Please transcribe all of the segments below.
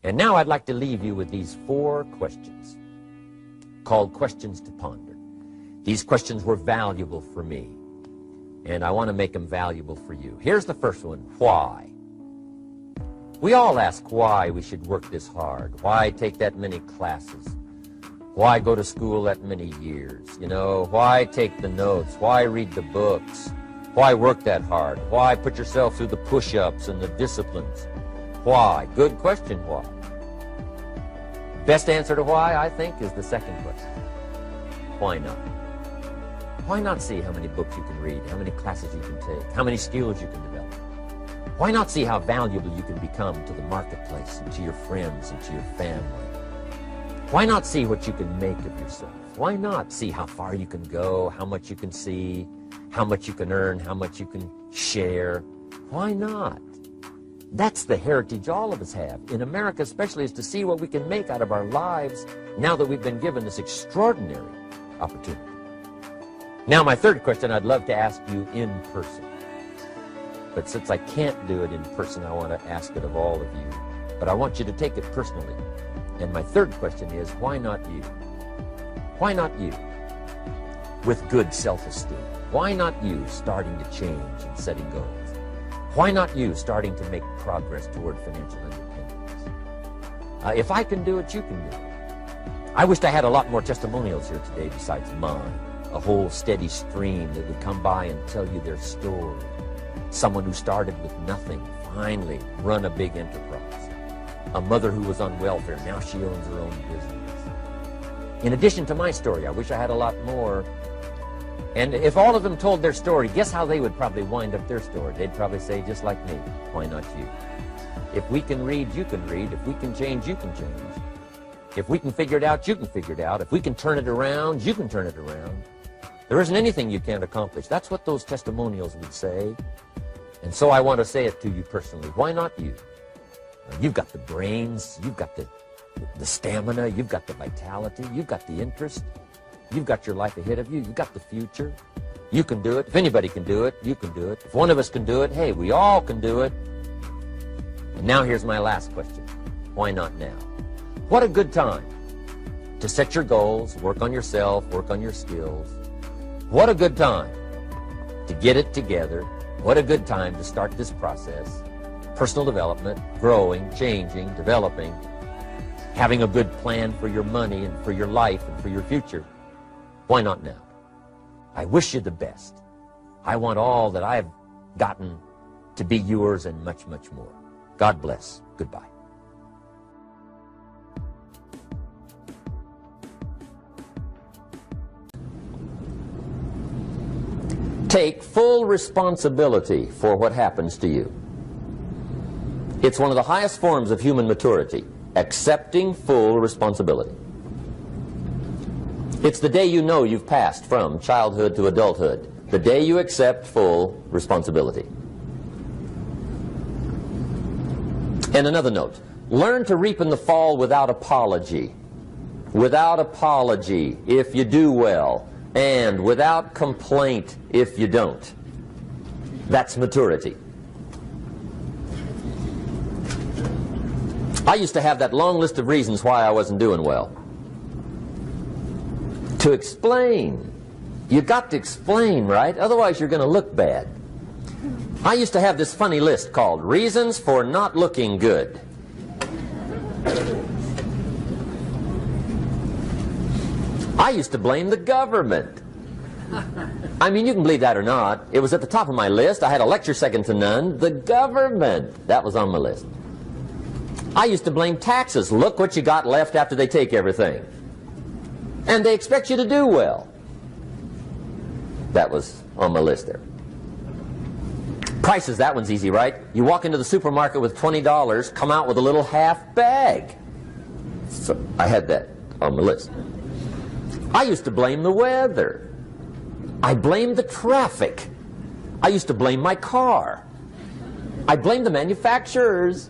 And now I'd like to leave you with these 4 questions called questions to ponder. These questions were valuable for me, and I want to make them valuable for you. Here's the first one: why? We all ask why we should work this hard. Why take that many classes? Why go to school that many years? You know, why take the notes? Why read the books? Why work that hard? Why put yourself through the push-ups and the disciplines? Why? Good question, why? Best answer to why, I think, is the second question. Why not? Why not see how many books you can read, how many classes you can take, how many skills you can develop? Why not see how valuable you can become to the marketplace and to your friends and to your family? Why not see what you can make of yourself? Why not see how far you can go, how much you can see, how much you can earn, how much you can share? Why not? That's the heritage all of us have, in America especially, is to see what we can make out of our lives now that we've been given this extraordinary opportunity. Now, my third question I'd love to ask you in person. But since I can't do it in person, I want to ask it of all of you. But I want you to take it personally. And my third question is, why not you? Why not you? With good self-esteem. Why not you starting to change and setting goals? Why not you starting to make progress toward financial independence? If I can do it, you can do it. I wished I had a lot more testimonials here today besides mine. A whole steady stream that would come by and tell you their story. Someone who started with nothing, finally run a big enterprise. A mother who was on welfare, now she owns her own business. In addition to my story, I wish I had a lot more. And if all of them told their story, guess how they would probably wind up their story? They'd probably say, just like me, why not you? If we can read, you can read. If we can change, you can change. If we can figure it out, you can figure it out. If we can turn it around, you can turn it around. There isn't anything you can't accomplish. That's what those testimonials would say. And so I want to say it to you personally. Why not you? You've got the brains, you've got the stamina, you've got the vitality, you've got the interest, you've got your life ahead of you, you've got the future. You can do it. If anybody can do it, you can do it. If one of us can do it, hey, we all can do it. And now here's my last question. Why not now? What a good time to set your goals, work on yourself, work on your skills. What a good time to get it together. What a good time to start this process. Personal development, growing, changing, developing, having a good plan for your money and for your life and for your future. Why not now? I wish you the best. I want all that I've gotten to be yours and much, much more. God bless. Goodbye. Take full responsibility for what happens to you. It's one of the highest forms of human maturity, accepting full responsibility. It's the day you know you've passed from childhood to adulthood, the day you accept full responsibility. And another note, learn to reap in the fall without apology. Without apology if you do well, and without complaint if you don't. That's maturity. I used to have that long list of reasons why I wasn't doing well. To explain. You got to explain, right? Otherwise you're going to look bad. I used to have this funny list called Reasons for Not Looking Good. I used to blame the government. I mean, you can believe that or not. It was at the top of my list. I had a lecture second to none. The government. That was on my list. I used to blame taxes. Look what you got left after they take everything. And they expect you to do well. That was on my list there. Prices, that one's easy, right? You walk into the supermarket with $20, come out with a little half bag. So I had that on my list. I used to blame the weather. I blamed the traffic. I used to blame my car. I blamed the manufacturers.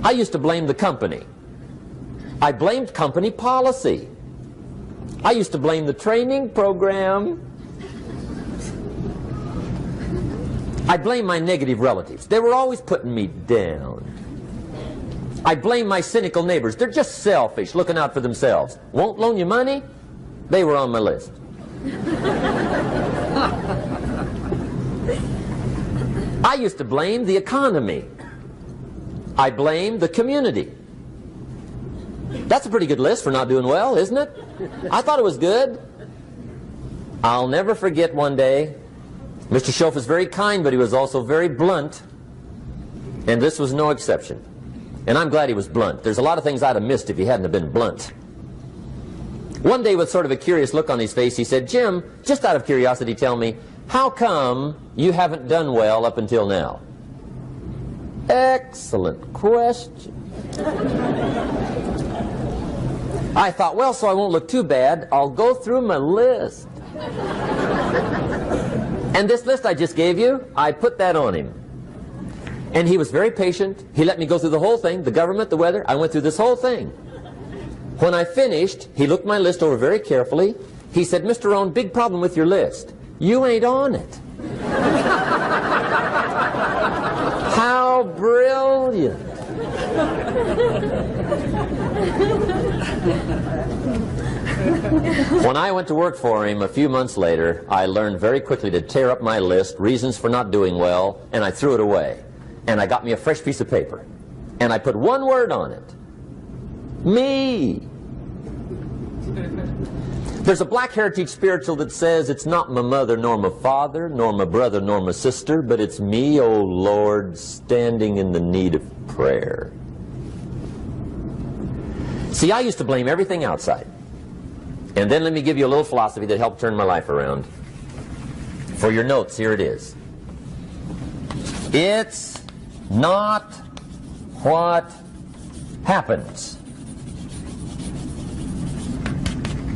I used to blame the company. I blamed company policy. I used to blame the training program. I blame my negative relatives. They were always putting me down. I blame my cynical neighbors. They're just selfish, looking out for themselves. Won't loan you money? They were on my list. I used to blame the economy. I blamed the community. That's a pretty good list for not doing well, isn't it? I thought it was good. I'll never forget one day, Mr. Schoaf was very kind, but he was also very blunt, and this was no exception. And I'm glad he was blunt. There's a lot of things I'd have missed if he hadn't have been blunt. One day, with sort of a curious look on his face, he said, "Jim, just out of curiosity, tell me, how come you haven't done well up until now?" Excellent question. I thought, well, so I won't look too bad, I'll go through my list. And this list I just gave you, I put that on him. And he was very patient. He let me go through the whole thing, the government, the weather. I went through this whole thing. When I finished, he looked my list over very carefully. He said, "Mr. Rohn, big problem with your list. You ain't on it." How brilliant. When I went to work for him a few months later, I learned very quickly to tear up my list, reasons for not doing well, and I threw it away. And I got me a fresh piece of paper. And I put one word on it. Me. There's a Black Heritage spiritual that says, "It's not my mother nor my father, nor my brother nor my sister, but it's me, O Lord, standing in the need of prayer." See, I used to blame everything outside. And then let me give you a little philosophy that helped turn my life around. For your notes, here it is. It's not what happens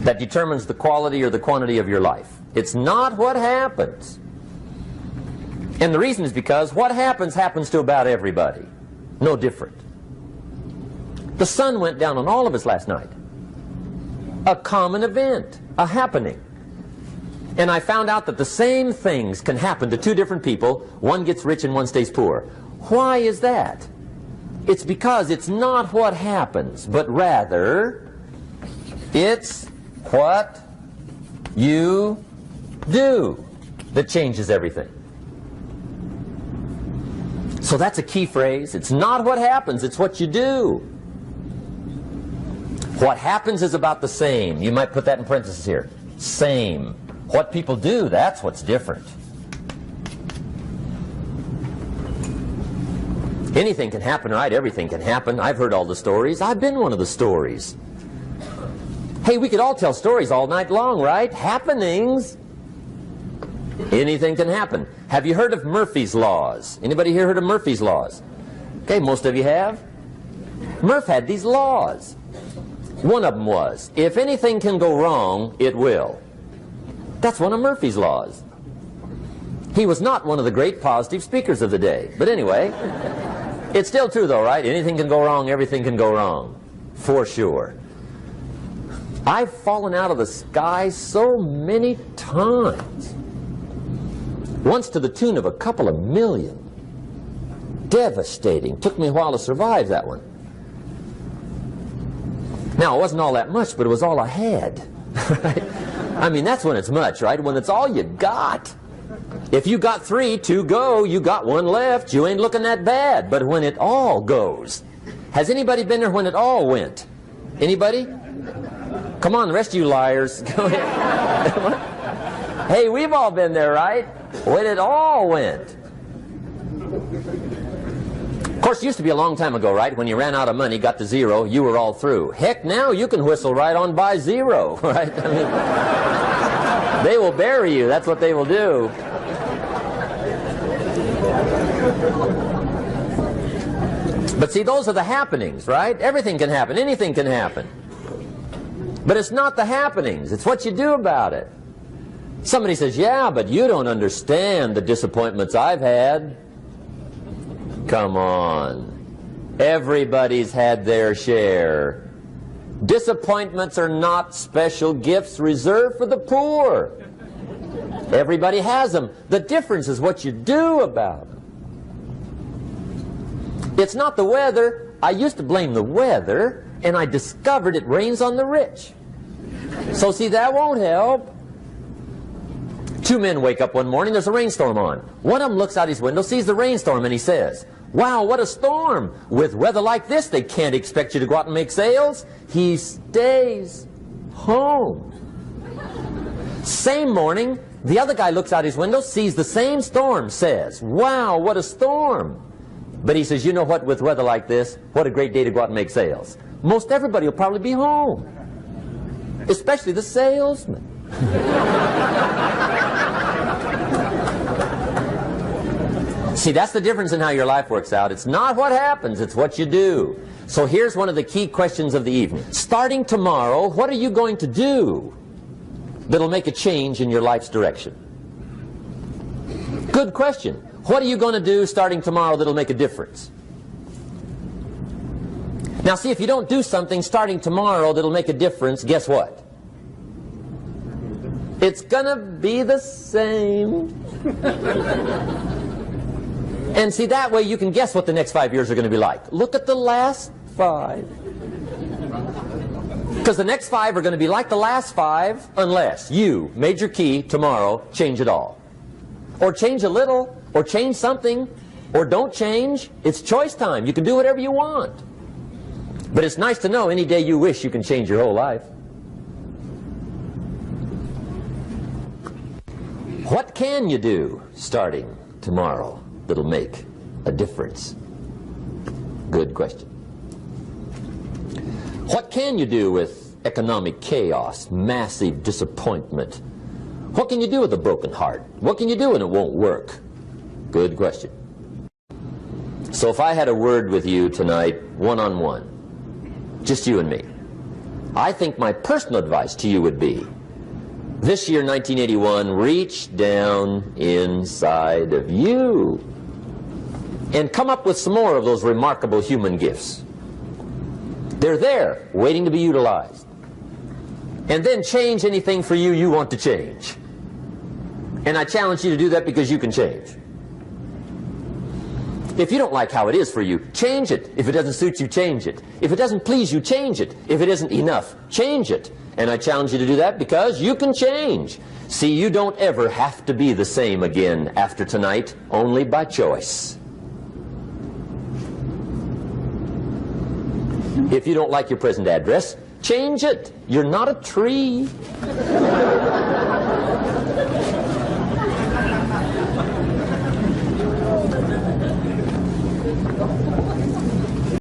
that determines the quality or the quantity of your life. It's not what happens. And the reason is because what happens happens to about everybody. No different. The sun went down on all of us last night. A common event, a happening. And I found out that the same things can happen to two different people. One gets rich and one stays poor. Why is that? It's because it's not what happens, but rather it's what you do that changes everything. So that's a key phrase. It's not what happens, it's what you do. What happens is about the same. You might put that in parentheses here. Same. What people do, that's what's different. Anything can happen, right? Everything can happen. I've heard all the stories. I've been one of the stories. Hey, we could all tell stories all night long, right? Happenings. Anything can happen. Have you heard of Murphy's Laws? Anybody here heard of Murphy's Laws? Okay, most of you have. Murph had these laws. One of them was, if anything can go wrong, it will. That's one of Murphy's Laws. He was not one of the great positive speakers of the day. But anyway, it's still true though, right? Anything can go wrong, everything can go wrong. For sure. I've fallen out of the sky so many times. Once to the tune of a couple of million. Devastating. Took me a while to survive that one. Now, it wasn't all that much, but it was all I had. Right? I mean, that's when it's much, right? When it's all you got. If you got 3, 2 go, you got 1 left, you ain't looking that bad. But when it all goes, has anybody been there when it all went? Anybody? Come on, the rest of you liars. Go ahead. Hey, we've all been there, right? When it all went. Of course, it used to be a long time ago, right? When you ran out of money, got to 0, you were all through. Heck, now you can whistle right on by 0, right? I mean, they will bury you. That's what they will do. But see, those are the happenings, right? Everything can happen. Anything can happen. But it's not the happenings. It's what you do about it. Somebody says, yeah, but you don't understand the disappointments I've had. Come on. Everybody's had their share. Disappointments are not special gifts reserved for the poor. Everybody has them. The difference is what you do about them. It's not the weather. I used to blame the weather, and I discovered it rains on the rich. So see, that won't help. Two men wake up one morning, there's a rainstorm on. One of them looks out his window, sees the rainstorm, and he says, "Wow, what a storm. With weather like this, they can't expect you to go out and make sales." He stays home. Same morning, the other guy looks out his window, sees the same storm, says, "Wow, what a storm." But he says, "You know what, with weather like this, what a great day to go out and make sales. Most everybody will probably be home, especially the salesman." See, that's the difference in how your life works out. It's not what happens, it's what you do. So here's one of the key questions of the evening. Starting tomorrow, what are you going to do that'll make a change in your life's direction? Good question. What are you going to do starting tomorrow that'll make a difference? Now see, if you don't do something starting tomorrow that'll make a difference, guess what? It's going to be the same. And see, that way you can guess what the next 5 years are going to be like. Look at the last 5. Because the next 5 are going to be like the last 5 unless you, major key, tomorrow, change it all. Or change a little, or change something, or don't change. It's choice time. You can do whatever you want. But it's nice to know any day you wish you can change your whole life. What can you do starting tomorrow that'll make a difference? Good question. What can you do with economic chaos, massive disappointment? What can you do with a broken heart? What can you do when it won't work? Good question. So if I had a word with you tonight, one-on-one, just you and me, I think my personal advice to you would be, this year, 1981, reach down inside of you and come up with some more of those remarkable human gifts. They're there, waiting to be utilized. And then change anything for you want to change. And I challenge you to do that because you can change. If you don't like how it is for you, change it. If it doesn't suit you, change it. If it doesn't please you, change it. If it isn't enough, change it. And I challenge you to do that because you can change. See, you don't ever have to be the same again after tonight, only by choice. If you don't like your present address, change it. You're not a tree.